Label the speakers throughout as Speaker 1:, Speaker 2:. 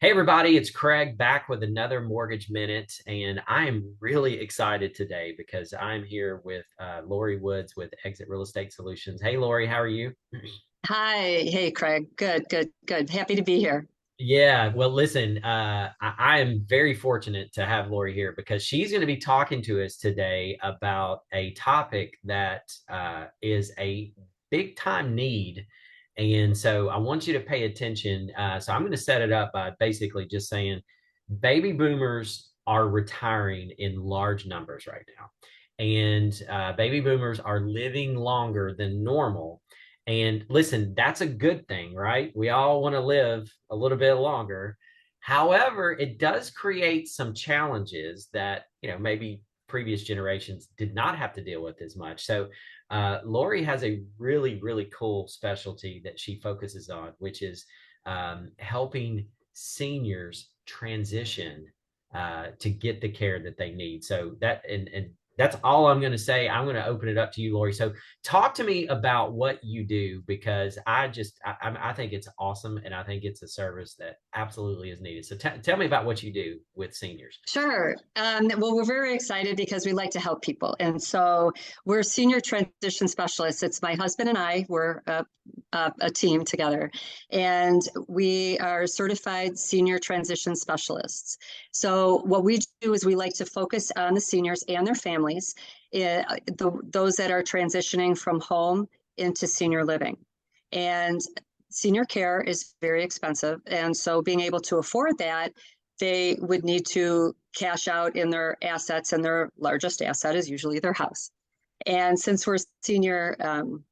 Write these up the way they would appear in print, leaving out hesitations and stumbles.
Speaker 1: Hey, everybody, it's Craig back with another Mortgage Minute. And I am really excited today because I'm here with Laurie Woods with Exit Real Estate Solutions. Hey, Laurie, how are you?
Speaker 2: Hi. Hey, Craig. Good, good, good. Happy to be here.
Speaker 1: Yeah, well, listen, I am very fortunate to have Lori here because she's going to be talking to us today about a topic that is a big time need. And so I want you to pay attention. So I'm going to set it up by basically just saying baby boomers are retiring in large numbers right now. And baby boomers are living longer than normal. And listen, that's a good thing, right? We all want to live a little bit longer. However, it does create some challenges that, maybe previous generations did not have to deal with as much. So, Lori has a really, really cool specialty that she focuses on, which is helping seniors transition to get the care that they need. So and that's all I'm going to say. I'm going to open it up to you, Lori. So talk to me about what you do because I think it's awesome and I think it's a service that absolutely is needed. So tell me about what you do with seniors.
Speaker 2: Sure. Well, we're very excited because we like to help people. And so we're senior transition specialists. It's my husband and I, we're a team together, and we are certified senior transition specialists. So what we do is we like to focus on the seniors and their families, those that are transitioning from home into senior living. And senior care is very expensive. And so being able to afford that, they would need to cash out in their assets, and their largest asset is usually their house. And since we're senior,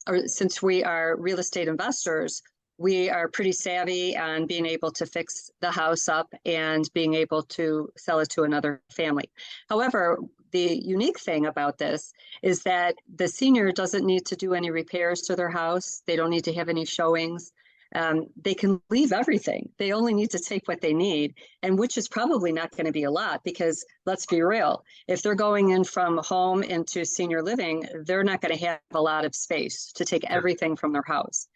Speaker 2: or since we are real estate investors, we are pretty savvy on being able to fix the house up and being able to sell it to another family. However, the unique thing about this is that the senior doesn't need to do any repairs to their house. They don't need to have any showings. They can leave everything. They only need to take what they need, and which is probably not going to be a lot because let's be real, if they're going in from home into senior living, they're not going to have a lot of space to take
Speaker 1: Sure.
Speaker 2: everything from their house.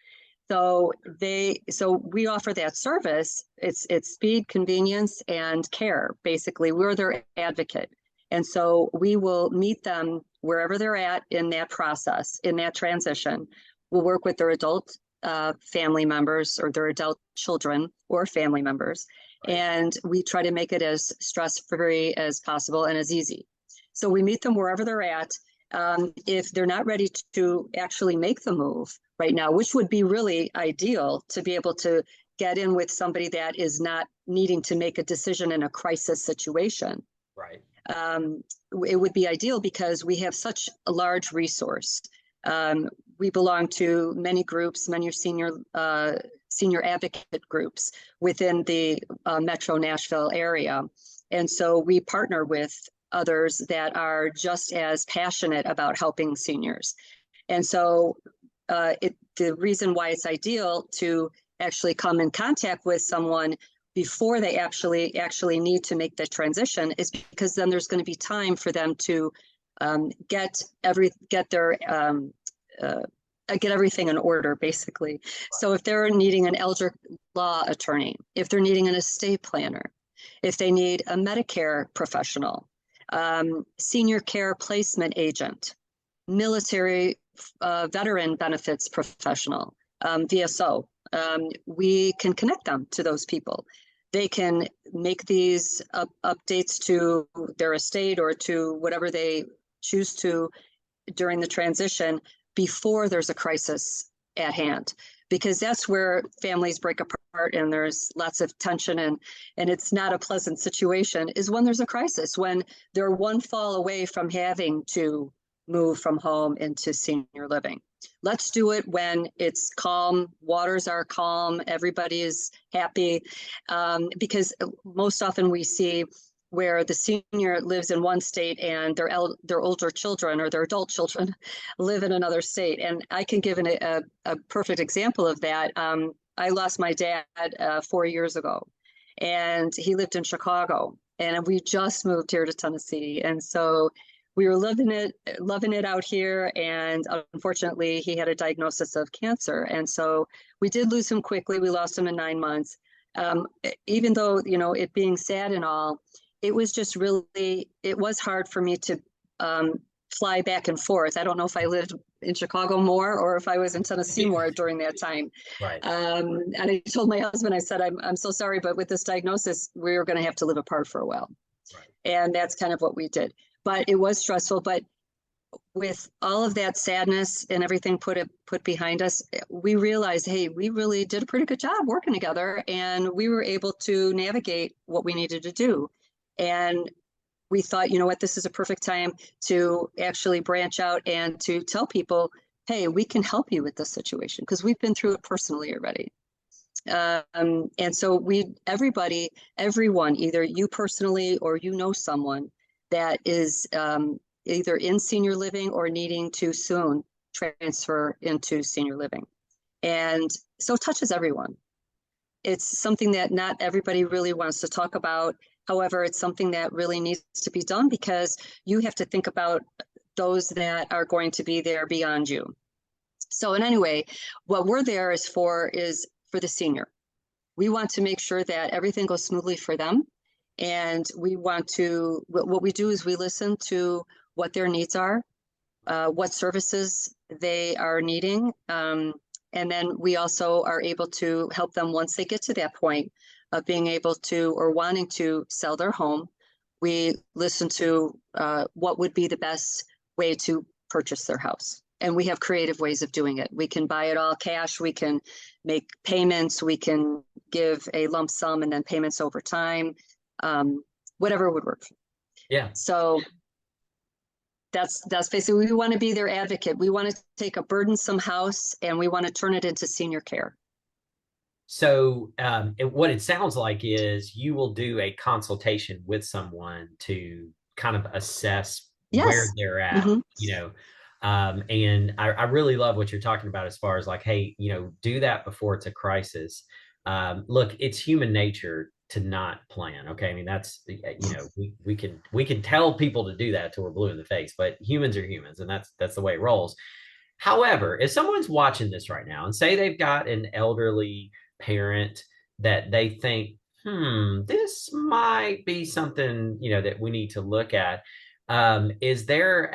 Speaker 2: So we offer that service. It's speed, convenience, and care. Basically, we're their advocate. And so we will meet them wherever they're at in that process, in that transition. We'll work with their adult family members or their adult children or family members.
Speaker 1: Right.
Speaker 2: And we try to make it as stress-free as possible and as easy. So we meet them wherever they're at. If they're not ready to actually make the move right now, which would be really ideal to be able to get in with somebody that is not needing to make a decision in a crisis situation.
Speaker 1: Right.
Speaker 2: Um, it would be ideal because we have such a large resource. We belong to many groups, many senior advocate groups within the Metro Nashville area. And so we partner with others that are just as passionate about helping seniors. And so the reason why it's ideal to actually come in contact with someone before they actually need to make the transition is because then there's going to be time for them to get everything in order, basically. So if they're needing an elder law attorney, if they're needing an estate planner, if they need a Medicare professional, senior care placement agent, military veteran benefits professional, VSO, we can connect them to those people. They can make these updates to their estate or to whatever they choose to during the transition before there's a crisis at hand, because that's where families break apart and there's lots of tension, and it's not a pleasant situation, is when there's a crisis, when they're one fall away from having to move from home into senior living. Let's do it when it's calm, waters are calm, everybody is happy, because most often we see where the senior lives in one state and their older children or their adult children live in another state. And I can give a perfect example of that. I lost my dad 4 years ago, and he lived in Chicago, and we just moved here to Tennessee. And so we were loving it out here. And unfortunately, he had a diagnosis of cancer. And so we did lose him quickly. We lost him in 9 months. Even though, it being sad and all, it was just really, it was hard for me to fly back and forth. I don't know if I lived in Chicago more or if I was in Tennessee more during that time.
Speaker 1: Right.
Speaker 2: And I told my husband, I said, I'm so sorry, but with this diagnosis, we're going to have to live apart for a while.
Speaker 1: Right.
Speaker 2: And that's kind of what we did. But it was stressful. But with all of that sadness and everything put behind us, we realized, hey, we really did a pretty good job working together, and we were able to navigate what we needed to do. And we thought, you know what, this is a perfect time to actually branch out and to tell people, hey, we can help you with this situation because we've been through it personally already. And so everyone, either you personally or someone that is either in senior living or needing to soon transfer into senior living. And so it touches everyone. It's something that not everybody really wants to talk about. However, it's something that really needs to be done because you have to think about those that are going to be there beyond you. So in any way, what we're there is for the senior. We want to make sure that everything goes smoothly for them. And what we do is we listen to what their needs are, what services they are needing. And then we also are able to help them once they get to that point of being able to or wanting to sell their home. We listen to what would be the best way to purchase their house. And we have creative ways of doing it. We can buy it all cash. We can make payments. We can give a lump sum and then payments over time. Whatever would work.
Speaker 1: Yeah.
Speaker 2: So that's basically, we want to be their advocate. We want to take a burdensome house and we want to turn it into senior care.
Speaker 1: So what it sounds like is you will do a consultation with someone to kind of assess where
Speaker 2: Yes.
Speaker 1: they're at,
Speaker 2: Mm-hmm.
Speaker 1: and I really love what you're talking about as far as like, hey, do that before it's a crisis. Look, it's human nature to not plan. Okay. I mean, that's, we can tell people to do that till we're blue in the face, but humans are humans and that's the way it rolls. However, if someone's watching this right now and say they've got an elderly parent that they think, this might be something, that we need to look at. Is there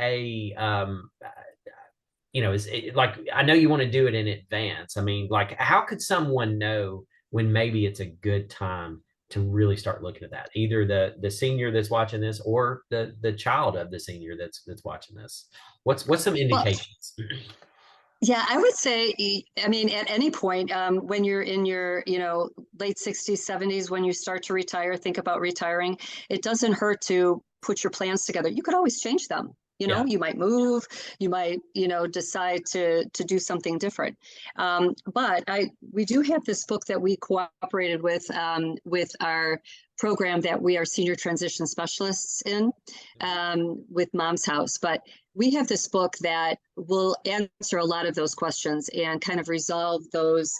Speaker 1: is it, like, I know you want to do it in advance. I mean, like, how could someone know when maybe it's a good time to really start looking at that? Either the senior that's watching this or the child of the senior that's watching this. What's some
Speaker 2: Well,
Speaker 1: indications?
Speaker 2: yeah, I would say, I mean, at any point, when you're in your, late 60s, 70s, when you start to retire, think about retiring, it doesn't hurt to put your plans together. You could always change them.
Speaker 1: Yeah.
Speaker 2: You might move, you might, decide to do something different. But we do have this book that we cooperated with our program that we are senior transition specialists in, with Mom's House. But we have this book that will answer a lot of those questions and kind of resolve those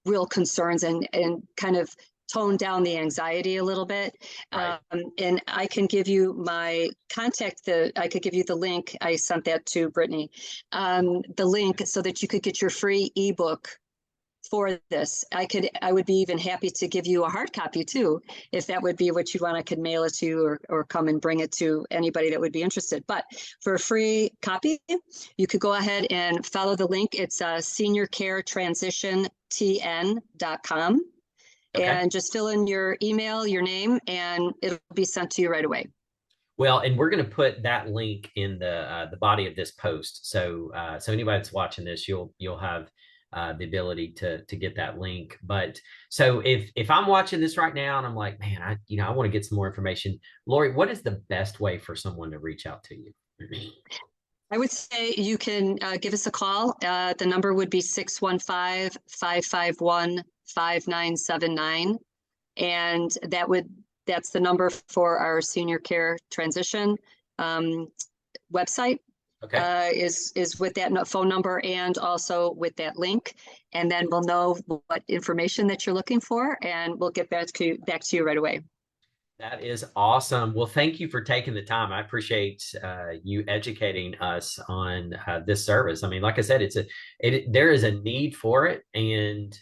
Speaker 2: real concerns and kind of tone down the anxiety a little bit.
Speaker 1: Right.
Speaker 2: And I can give you my contact. I could give you the link. I sent that to Brittany, the link so that you could get your free ebook for this. I would be even happy to give you a hard copy too, if that would be what you want. I could mail it to you or come and bring it to anybody that would be interested. But for a free copy, you could go ahead and follow the link. It's seniorcaretransitiontn.com.
Speaker 1: Okay.
Speaker 2: And just fill in your email, your name, and it'll be sent to you right away.
Speaker 1: Well, and we're going to put that link in the body of this post. So anybody that's watching this, you'll have the ability to get that link. But so if I'm watching this right now and I'm like, man, I want to get some more information, Laurie, what is the best way for someone to reach out to you?
Speaker 2: I would say you can give us a call. The number would be 615-551-5979. And that's the number for our senior care transition website. Okay. Is with that phone number and also with that link. And then we'll know what information that you're looking for and we'll get back to you right away.
Speaker 1: That is awesome. Well, thank you for taking the time. I appreciate you educating us on this service. I mean, like I said, there is a need for it, and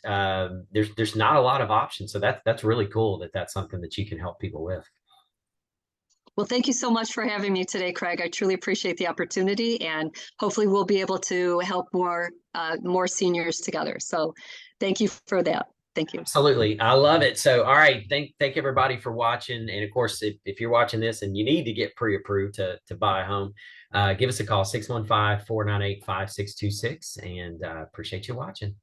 Speaker 1: there's not a lot of options. So that's really cool that that's something that you can help people with.
Speaker 2: Well, thank you so much for having me today, Craig. I truly appreciate the opportunity, and hopefully we'll be able to help more seniors together. So thank you for that. Thank you.
Speaker 1: Absolutely. I love it. So, all right. Thank everybody for watching. And of course, if you're watching this and you need to get pre-approved to buy a home, give us a call, 615-498-5626. And appreciate you watching.